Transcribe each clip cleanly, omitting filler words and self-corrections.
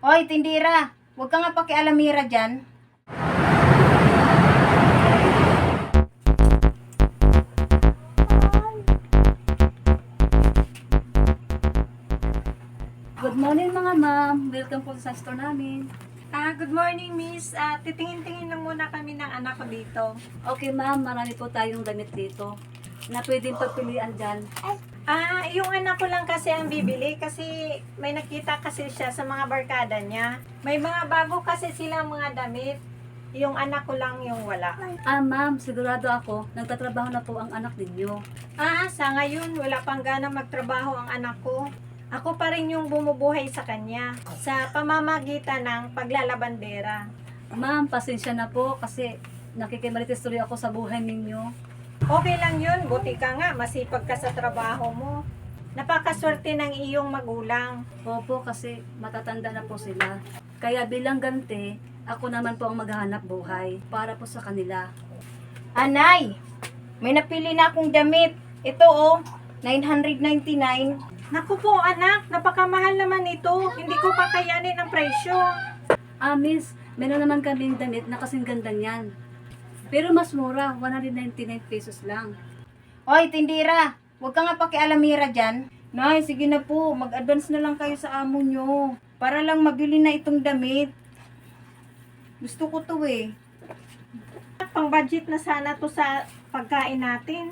Hoy, tindira, huwag ka nga pakialamira dyan. Good morning mga ma'am. Welcome po sa store namin. Good morning, Miss. Titingin-tingin lang muna kami ng anak ko dito. Okay ma'am, marami po tayong damit dito na pwedeng pagpilian dyan. Yung anak ko lang kasi ang bibili kasi may nakita kasi siya sa mga barkada niya. May mga bago kasi silang mga damit. Yung anak ko lang yung wala. Ma'am, sigurado ako, nagtatrabaho na po ang anak ninyo. Sa ngayon, wala pang gana magtrabaho ang anak ko. Ako pa rin yung bumubuhay sa kanya sa pamamagitan ng paglalabandera. Ma'am, pasensya na po kasi nakikimarites tuloy ako sa buhay ninyo. Okay lang yun, buti ka nga, masipag ka sa trabaho mo. Napakaswerte ng iyong magulang. Opo, kasi matatanda na po sila. Kaya bilang ganti, ako naman po ang maghahanap buhay para po sa kanila. Anay, may napili na akong damit. Ito oh, 999. Naku po anak, napakamahal naman ito. Hindi ko kakayanin ang presyo. Miss, meron naman kaming damit na kasing ganda niyan. Pero mas mura, 199 pesos lang. Hoy, tindira, huwag ka nga pakialamira dyan. Nay, sige na po, mag-advance na lang kayo sa amo nyo. Para lang mabili na itong damit. Gusto ko to eh. Pang budget na sana to sa pagkain natin.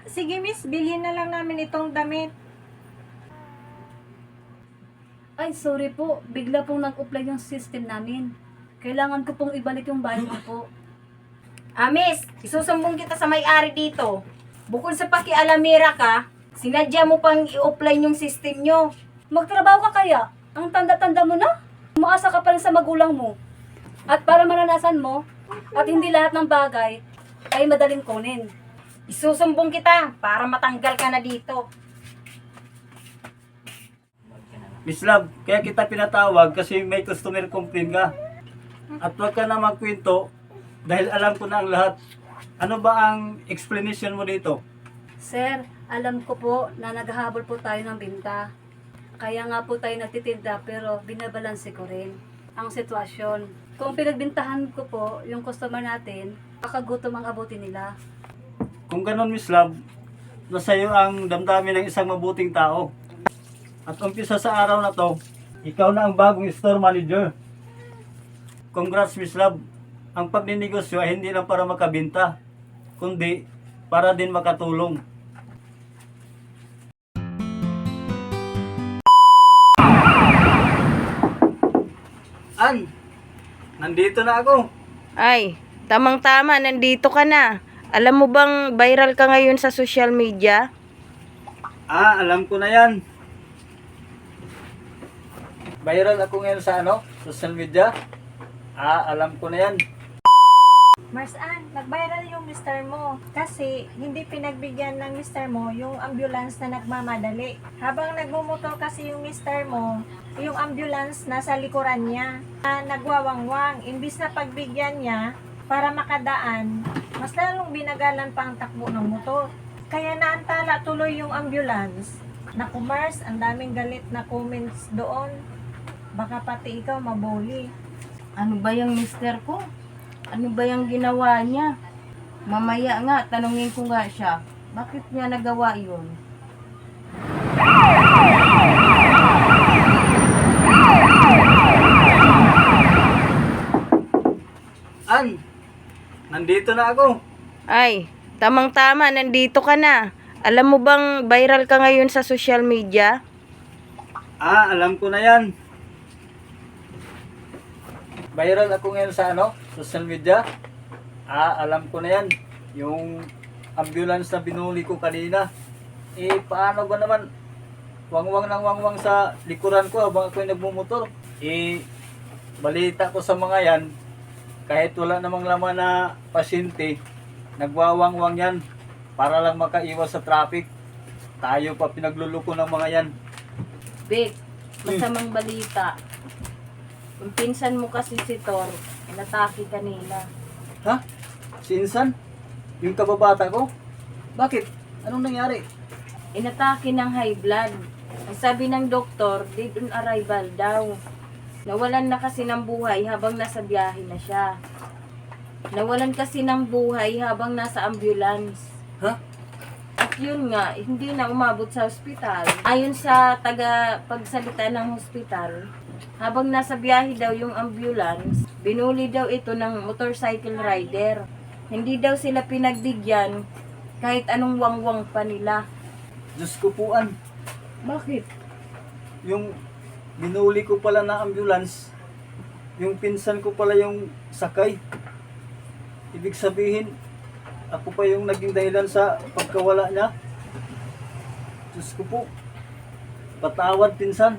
Sige miss, bilhin na lang namin itong damit. Ay, sorry po. Bigla pong nag-apply yung system namin. Kailangan ko pong ibalik yung bayad ko po. Miss, isusumbong kita sa may-ari dito. Bukod sa pakialamira ka, sinadya mo pang i-offline yung system nyo. Magtrabaho ka kaya? Ang tanda-tanda mo na? Umaasa ka pa rin sa magulang mo. At para maranasan mo, at hindi lahat ng bagay ay madaling kunin. Isusumbong kita para matanggal ka na dito. Miss Love, kaya kita pinatawag kasi may customer complaint ka. At huwag ka na magkwento dahil alam ko na ang lahat. Ano ba ang explanation mo dito? Sir, alam ko po na naghahabol po tayo ng binta. Kaya nga po tayo nagtitinda pero binabalanse ko rin ang sitwasyon. Kung pinagbintahan ko po yung customer natin, kakagutom ang abutin nila. Kung ganon Miss Love, nasa iyo ang damdamin ng isang mabuting tao. At umpisa sa araw na to, ikaw na ang bagong store manager. Congrats Miss Love. Ang pagninegosyo ay hindi lang para makabinta, kundi para din makatulong. Nandito na ako. Ay, tamang-tama, nandito ka na. Alam mo bang viral ka ngayon sa social media? Alam ko na yan. Viral ako ngayon sa social media. Alam ko na yan. Marsan, nag-viral yung mister mo kasi hindi pinagbigyan ng mister mo yung ambulance na nagmamadali. Habang nagmumotor kasi yung mister mo, yung ambulance nasa likuran niya. Nagwawangwang, imbis na pagbigyan niya para makadaan, mas lalong binagalan pa ang takbo ng motor. Kaya naantala tuloy yung ambulance. Naku Mars, ang daming galit na comments doon. Baka pati ikaw maboli. Ano ba yung mister ko? Ano ba yung ginawa niya? Mamaya nga, tanungin ko nga siya. Bakit niya nagawa yun? Nandito na ako. Ay, tamang-tama, nandito ka na. Alam mo bang viral ka ngayon sa social media? Alam ko na yan. Viral ako ngayon sa social media. Alam ko na yan. Yung ambulance na binuli ko kanina. Paano ba naman? Wangwang ng wangwang sa likuran ko habang ako'y nagmumotor. Balita ko sa mga yan, kahit wala namang laman na pasyente, nagwawangwang yan para lang makaiwas sa traffic. Tayo pa pinagluluko ng mga yan. Vic, masamang balita. Yung pinsan mo kasi si Thor, inatake kanina. Ha? Si Insan? Yung kababata ko? Bakit? Anong nangyari? Inatake ng high blood. Ang sabi ng doktor, dead on arrival daw. Nawalan na kasi ng buhay habang nasa biyahe na siya. Nawalan kasi ng buhay habang nasa ambulance. Ha? At yun nga, hindi na umabot sa ospital. Ayon sa taga-pagsalita ng hospital, habang nasa biyahe daw yung ambulance, binuli daw ito ng motorcycle rider. Hindi daw sila pinagbigyan kahit anong wangwang pa nila. Diyos ko puan. Bakit? Yung binuli ko pala na ambulance, yung pinsan ko pala yung sakay. Ibig sabihin, ako pa yung naging dahilan sa pagkawala niya. Diyos ko po, patawad pinsan.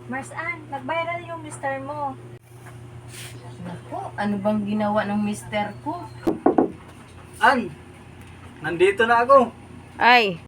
Mars Ann, nag-viral yung mister mo. Naku, ano bang ginawa ng mister ko? An, nandito na ako. Ay,